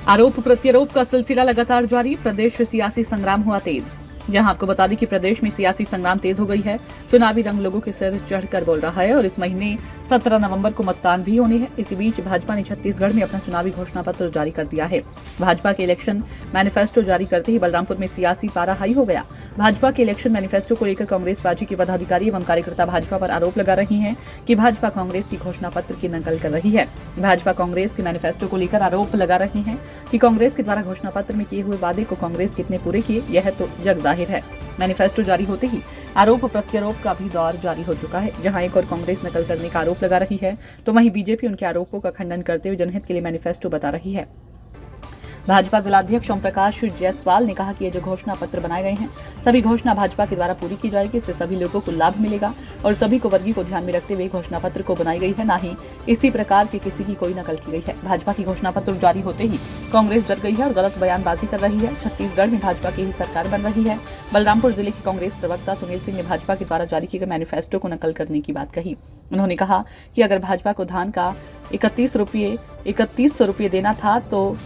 आरोप प्रत्यारोप का सिलसिला लगातार जारी, प्रदेश सियासी संग्राम हुआ तेज। जहां आपको बता दें कि प्रदेश में सियासी संग्राम तेज हो गई है। चुनावी रंग लोगों के सिर चढ़कर बोल रहा है और इस महीने 17 नवंबर को मतदान भी होने हैं। इसी बीच भाजपा ने छत्तीसगढ़ में अपना चुनावी घोषणा पत्र जारी कर दिया है। भाजपा के इलेक्शन मैनिफेस्टो जारी करते ही बलरामपुर में सियासी पारा हाई हो गया। भाजपा के इलेक्शन मैनिफेस्टो को लेकर कांग्रेस पार्टी के पदाधिकारी एवं कार्यकर्ता भाजपा पर आरोप लगा रहे हैं कि भाजपा कांग्रेस की घोषणा पत्र की नकल कर रही है। भाजपा कांग्रेस के मैनिफेस्टो को लेकर आरोप लगा रहे हैं कि कांग्रेस के द्वारा घोषणा पत्र में किए हुए वादे को कांग्रेस कितने पूरे किए, यह तो जग जाहिर है। मैनिफेस्टो जारी होते ही आरोप प्रत्यारोप का भी दौर जारी हो चुका है। जहां एक और कांग्रेस नकल करने का आरोप लगा रही है, तो वहीं बीजेपी उनके आरोपों का खंडन करते हुए जनहित के लिए मैनिफेस्टो बता रही है। भाजपा जिलाध्यक्ष ओम प्रकाश जायसवाल ने कहा कि ये जो घोषणा पत्र बनाए गए हैं, सभी घोषणा भाजपा के द्वारा पूरी की जाएगी। इससे सभी लोगों को लाभ मिलेगा और सभी को वर्गीय को ध्यान में रखते हुए घोषणा पत्र को बनाई गई है, न ही इसी प्रकार के किसी की कोई नकल की गई है। भाजपा की घोषणा पत्र जारी होते ही कांग्रेस डर गई है और गलत बयानबाजी कर रही है। छत्तीसगढ़ में भाजपा की ही सरकार बन रही है। बलरामपुर जिले के कांग्रेस प्रवक्ता सुनील सिंह ने भाजपा के द्वारा जारी किए गए मैनिफेस्टो को नकल करने की बात कही। उन्होंने कहा कि अगर भाजपा को धान का 3100 रुपये देना था तो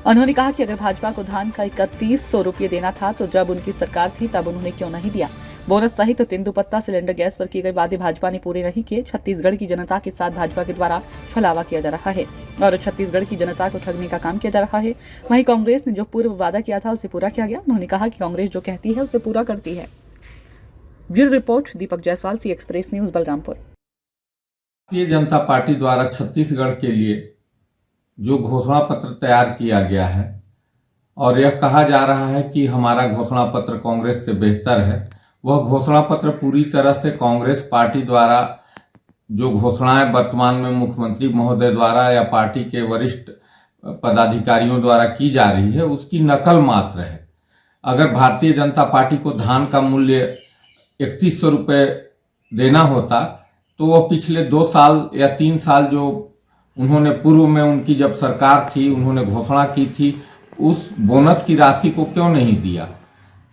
उन्होंने कहा कि अगर भाजपा को धान का 3100 रुपये देना था तो जब उनकी सरकार थी तब उन्होंने क्यों नहीं दिया। बोनस सहित तेंदुपत्ता सिलेंडर गैस पर किए गए वादे भाजपा ने पूरे नहीं किए। छत्तीसगढ़ की जनता के साथ भाजपा के द्वारा छलावा किया जा रहा है और छत्तीसगढ़ की जनता को ठगने का काम किया जा रहा है। वहीं कांग्रेस ने जो पूर्व वादा किया था उसे पूरा किया गया। उन्होंने कहा कि कांग्रेस जो कहती है उसे पूरा करती है। ब्यूरो रिपोर्ट दीपक जायसवाल, सी express news, Balrampur. Bharatiya Janata party द्वारा छत्तीसगढ़ के लिए जो घोषणा पत्र तैयार किया गया है और यह कहा जा रहा है कि हमारा घोषणा पत्र कांग्रेस से बेहतर है, वह घोषणा पत्र पूरी तरह से कांग्रेस पार्टी द्वारा जो घोषणाएं वर्तमान में मुख्यमंत्री महोदय द्वारा या पार्टी के वरिष्ठ पदाधिकारियों द्वारा की जा रही है, उसकी नकल मात्र है। अगर भारतीय जनता पार्टी को धान का मूल्य 3100 रुपये देना होता तो वह पिछले 2 साल या 3 साल जो उन्होंने पूर्व में उनकी जब सरकार थी उन्होंने घोषणा की थी, उस बोनस की राशि को क्यों नहीं दिया।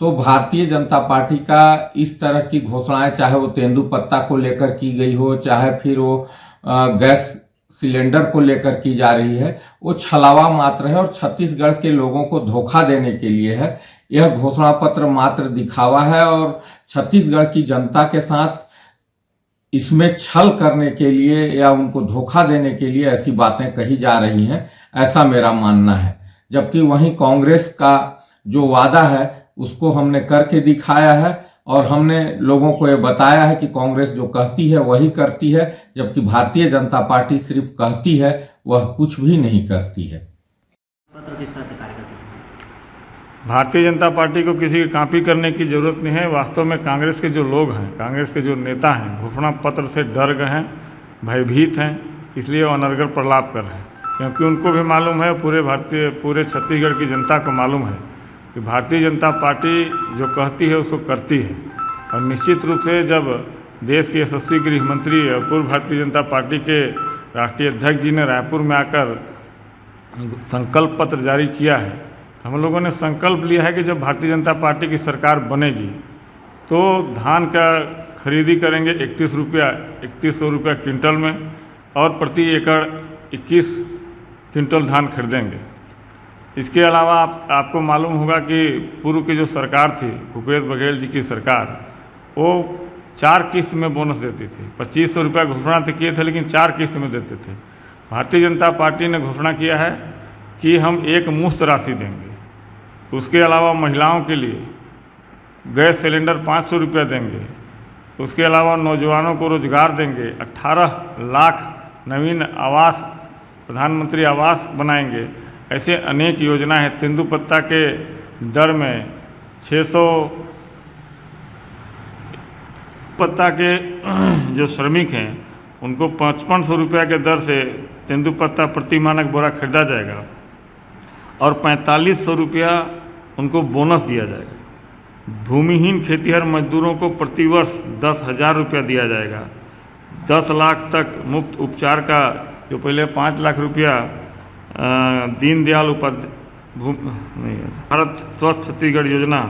तो भारतीय जनता पार्टी का इस तरह की घोषणाएं, चाहे वो तेंदुपत्ता को लेकर की गई हो, चाहे फिर वो गैस सिलेंडर को लेकर की जा रही है, वो छलावा मात्र है और छत्तीसगढ़ के लोगों को धोखा देने के लिए है। यह घोषणा पत्र मात्र दिखावा है और छत्तीसगढ़ की जनता के साथ इसमें छल करने के लिए या उनको धोखा देने के लिए ऐसी बातें कही जा रही हैं, ऐसा मेरा मानना है। जबकि वहीं कांग्रेस का जो वादा है उसको हमने करके दिखाया है और हमने लोगों को ये बताया है कि कांग्रेस जो कहती है वही करती है, जबकि भारतीय जनता पार्टी सिर्फ कहती है, वह कुछ भी नहीं करती है। भारतीय जनता पार्टी को किसी की कॉपी करने की जरूरत नहीं है। वास्तव में कांग्रेस के जो लोग हैं, कांग्रेस के जो नेता हैं, घोषणा पत्र से डर गए हैं, भयभीत हैं, इसलिए वो अनर्गल प्रलाप कर रहे हैं। क्योंकि उनको भी मालूम है, पूरे छत्तीसगढ़ की जनता को मालूम है कि भारतीय जनता पार्टी जो कहती है उसको करती है। और निश्चित रूप से जब देश के यशस्वी गृह मंत्री और पूर्व भारतीय जनता पार्टी के राष्ट्रीय अध्यक्ष जी ने रायपुर में आकर संकल्प पत्र जारी किया है, हम लोगों ने संकल्प लिया है कि जब भारतीय जनता पार्टी की सरकार बनेगी तो धान का खरीदी करेंगे 3100 रुपया क्विंटल में और प्रति एकड़ 21 क्विंटल धान खरीदेंगे। इसके अलावा आपको मालूम होगा कि पूर्व की जो सरकार थी, भूपेश बघेल जी की सरकार, वो 4 किस्त में बोनस देती थी। 2500 रुपया घोषणा तो किए थे लेकिन 4 किस्त में देते थे। भारतीय जनता पार्टी ने घोषणा किया है कि हम एक मुश्त राशि देंगे। उसके अलावा महिलाओं के लिए गैस सिलेंडर 500 रुपया देंगे। उसके अलावा नौजवानों को रोजगार देंगे। 18 लाख नवीन आवास, प्रधानमंत्री आवास बनाएंगे। ऐसे अनेक योजनाएं हैं। तेंदुपत्ता के दर में 600 पत्ता के जो श्रमिक हैं उनको 5500 रुपया के दर से तेंदुपत्ता प्रति मानक बोरा खरीदा जाएगा और 4500 रुपया उनको बोनस दिया जाएगा। भूमिहीन खेतीहर मजदूरों को प्रतिवर्ष 10,000 रुपया दिया जाएगा। 10 लाख तक मुफ्त उपचार का, जो पहले 5 लाख रुपया दीनदयाल भारत स्वस्थ छत्तीसगढ़ योजना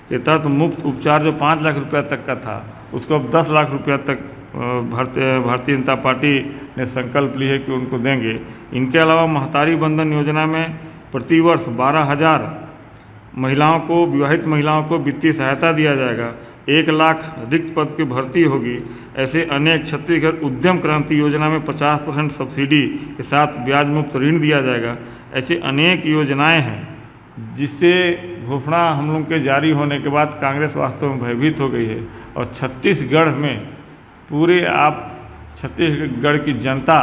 के तहत मुफ्त उपचार जो 5 लाख रुपया तक का था, उसको अब 10 लाख रुपया तक भारतीय जनता पार्टी ने संकल्प ली है कि उनको देंगे। इनके अलावा महतारी बंधन योजना में प्रतिवर्ष 12,000 महिलाओं को, विवाहित महिलाओं को वित्तीय सहायता दिया जाएगा। 1 लाख रिक्त पद की भर्ती होगी। ऐसे अनेक छत्तीसगढ़ उद्यम क्रांति योजना में 50% सब्सिडी के साथ ब्याज मुक्त ऋण दिया जाएगा। ऐसे अनेक योजनाएं हैं जिससे घोषणा हम लोग के जारी होने के बाद कांग्रेस वास्तव में भयभीत हो गई है। और छत्तीसगढ़ में पूरे आप छत्तीसगढ़ की जनता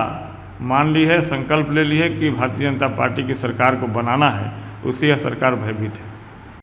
मान ली है, संकल्प ले ली है कि भारतीय जनता पार्टी की सरकार को बनाना है, उससे यह सरकार भयभीत है।